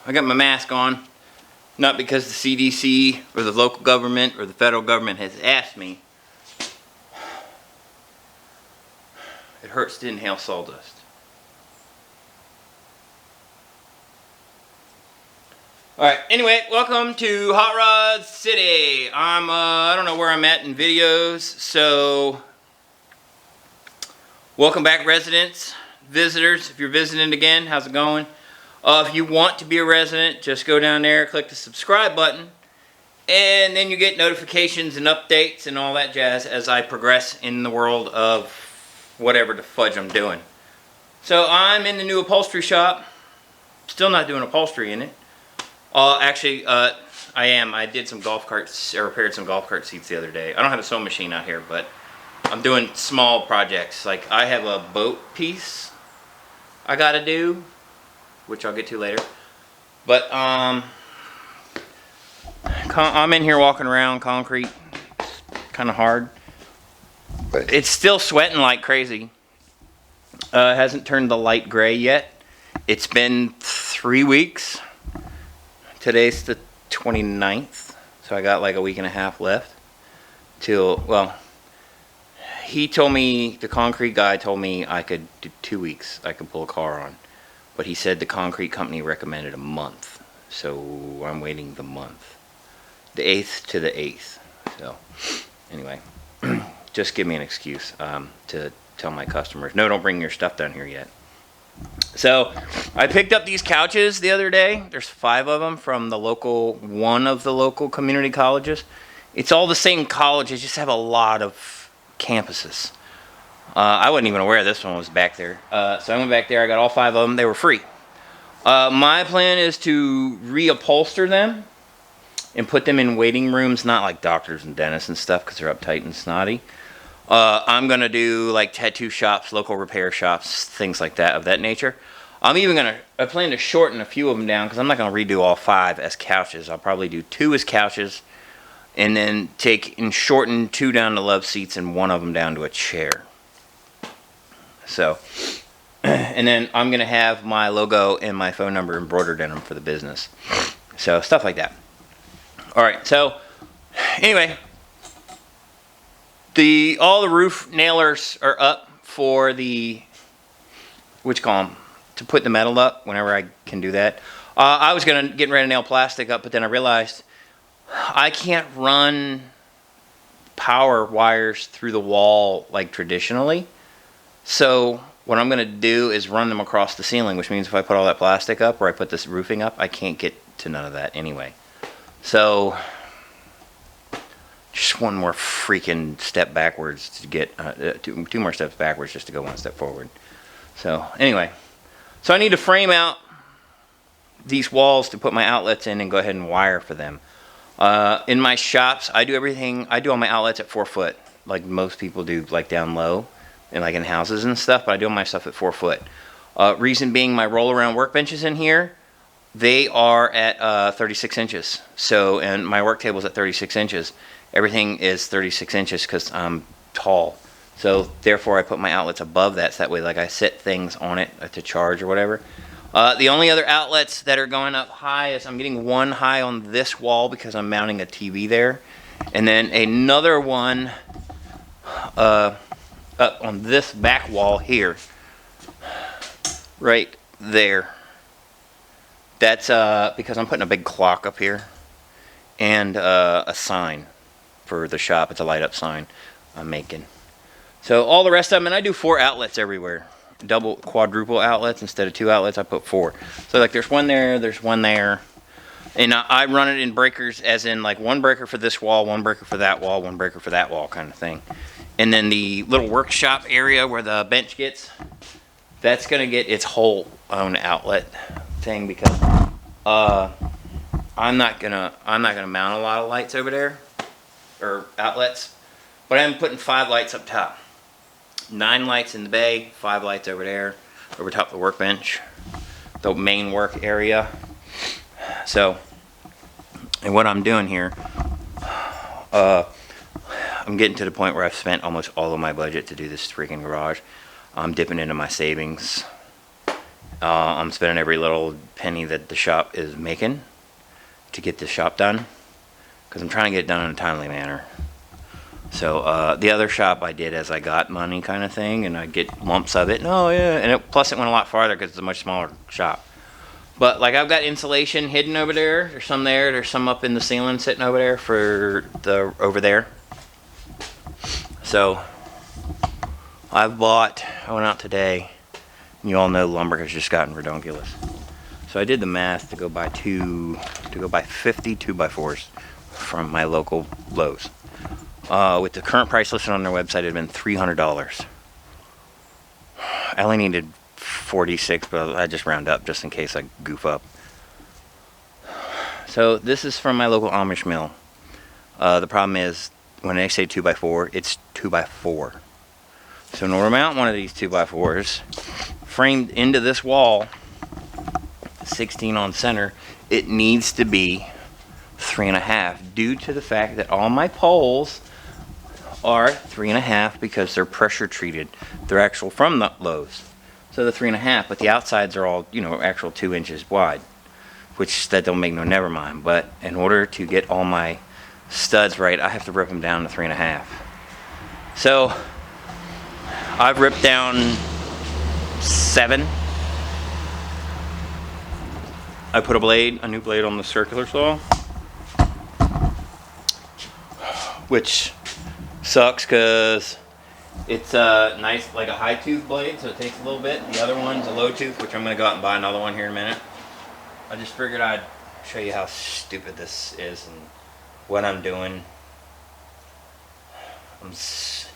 I got my mask on, not because the CDC or the local government or the federal government has asked me. It hurts to inhale sawdust. Alright, anyway, welcome to Hot Rod City. I don't know where I'm at in videos, so welcome back, residents, visitors. If you're visiting again, how's it going? If you want to be a resident, just go down there, click the subscribe button, and then you get notifications and updates and all that jazz as I progress in the world of whatever the fudge I'm doing. So I'm in the new upholstery shop. Still not doing upholstery in it. Actually, I am. I did some golf carts, or repaired some golf cart seats the other day. I don't have a sewing machine out here, but I'm doing small projects. Like I have a boat piece I gotta do, which I'll get to later. But I'm in here walking around concrete. It's kind of hard, but it's still sweating like crazy. It hasn't turned the light gray yet. It's been 3 weeks. Today's the 29th, so I got like a week and a half left till, well, he told me, the concrete guy told me I could do 2 weeks, I could pull a car on. But he said the concrete company recommended a month, so I'm waiting the month. The 8th to the 8th. So, anyway, just give me an excuse to tell my customers, no, don't bring your stuff down here yet. So, I picked up these couches the other day. There's 5 of them from one of the local community colleges. It's all the same college, they just have a lot of campuses. I wasn't even aware this one was back there. So I went back there, I got all 5 of them, they were free. My plan is to reupholster them and put them in waiting rooms, not like doctors and dentists and stuff because they're uptight and snotty. I'm going to do like tattoo shops, local repair shops, things like that of that nature. I plan to shorten a few of them down because I'm not going to redo all 5 as couches. I'll probably do 2 as couches and then take and shorten 2 down to love seats and 1 of them down to a chair. So, and then I'm going to have my logo and my phone number embroidered in them for the business. So, stuff like that. Alright, so, anyway, all the roof nailers are up for the, to put the metal up whenever I can do that. I was getting ready to nail plastic up, but then I realized I can't run power wires through the wall like traditionally. So what I'm going to do is run them across the ceiling, which means if I put all that plastic up or I put this roofing up, I can't get to none of that anyway. So just one more freaking step backwards to get, 2 more steps backwards just to go 1 step forward. So anyway, so I need to frame out these walls to put my outlets in and go ahead and wire for them. In my shops, I do all my outlets at 4 foot, like most people do, like down low. And like in houses and stuff, but I do my stuff at 4 foot. Reason being, my roll around workbenches in here, they are at 36 inches. So, and my work table's at 36 inches. Everything is 36 inches because I'm tall. So therefore I put my outlets above that, so that way like I set things on it to charge or whatever. The only other outlets that are going up high is I'm getting 1 high on this wall because I'm mounting a TV there. And then another one, up on this back wall here, right there. That's because I'm putting a big clock up here and a sign for the shop. It's a light up sign I'm making. So all the rest of them, and I do 4 outlets everywhere, quadruple outlets instead of 2 outlets. I put 4. So like there's 1 there, there's 1 there, and I run it in breakers, as in like 1 breaker for this wall, 1 breaker for that wall, 1 breaker for that wall, kind of thing. And then the little workshop area where the bench gets, that's gonna get its whole own outlet thing because I'm not gonna mount a lot of lights over there or outlets, but I'm putting 5 lights up top, 9 lights in the bay, 5 lights over there, over top of the workbench, the main work area. So, and what I'm doing here, I'm getting to the point where I've spent almost all of my budget to do this freaking garage. I'm dipping into my savings. I'm spending every little penny that the shop is making to get this shop done, because I'm trying to get it done in a timely manner. So the other shop I did as I got money kind of thing, and I get lumps of it. And, oh yeah, and plus it went a lot farther because it's a much smaller shop. But like I've got insulation hidden over there. There's some there. There's some up in the ceiling sitting over there for the over there. So I went out today. And you all know lumber has just gotten redonkulous. So I did the math to go buy 50 2x4s from my local Lowe's. With the current price listed on their website, it had been $300. I only needed 46, but I just round up just in case I goof up. So this is from my local Amish mill. The problem is when they say 2x4, it's 2x4. So in order to mount one of these 2x4s framed into this wall, 16 on center, it needs to be 3.5 due to the fact that all my poles are 3.5 because they're pressure treated. They're actual from the Lowe's. So the 3.5, but the outsides are all, actual 2 inches wide, which that don't make no never mind. But in order to get all my studs right, I have to rip them down to 3.5. So I've ripped down 7. I put a new blade on the circular saw, which sucks because it's nice, like a high tooth blade, so it takes a little bit. The other one's a low tooth, which I'm going to go out and buy another one here in a minute. I just figured I'd show you how stupid this is and what I'm doing. It's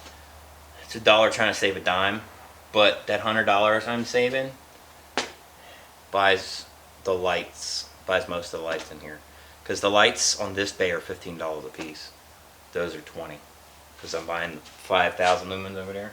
$1 trying to save a dime, but that $100 I'm saving buys most of the lights in here. Because the lights on this bay are $15 a piece. Those are $20. Because I'm buying 5,000 lumens over there.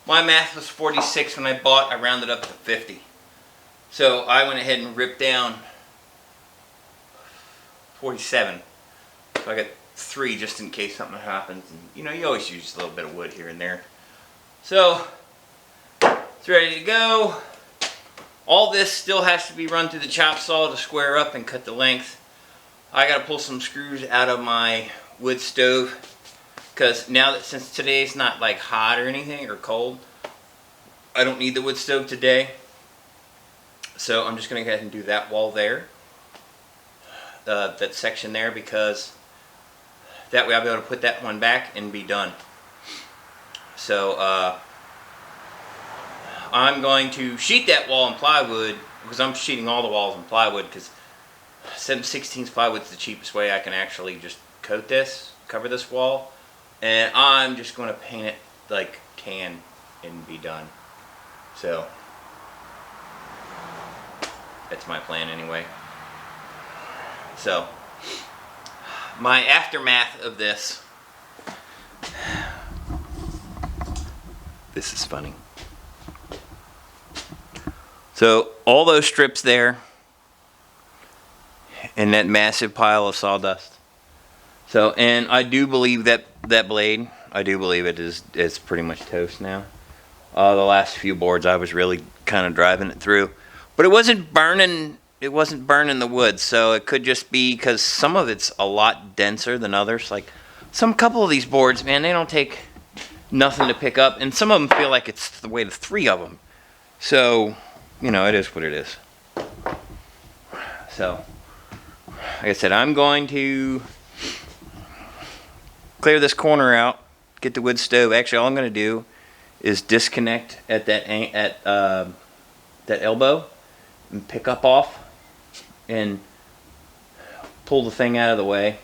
My math was 46 when I rounded up to 50. So I went ahead and ripped down 47. So I got 3 just in case something happens. And you always use a little bit of wood here and there. So it's ready to go. All this still has to be run through the chop saw to square up and cut the length. I got to pull some screws out of my wood stove. Because now that since today's not like hot or anything or cold, I don't need the wood stove today. So I'm just going to go ahead and do that wall there. That section there, because that way I'll be able to put that one back and be done. So I'm going to sheet that wall in plywood, because I'm sheeting all the walls in plywood, because 7/16 plywood is the cheapest way I can actually just cover this wall. And I'm just going to paint it like tan and be done. So that's my plan anyway. So my aftermath of this is funny. So all those strips there and that massive pile of sawdust. So, and I do believe that blade, I do believe it is pretty much toast now. The last few boards I was really kind of driving it through. But it wasn't burning. It wasn't burning the wood, so it could just be because some of it's a lot denser than others. Like some couple of these boards, man, they don't take nothing to pick up, and some of them feel like it's the weight of 3 of them. So, you know, it is what it is. So, like I said, I'm going to clear this corner out, get the wood stove. Actually, all I'm going to do is disconnect at that elbow and pick up off and pull the thing out of the way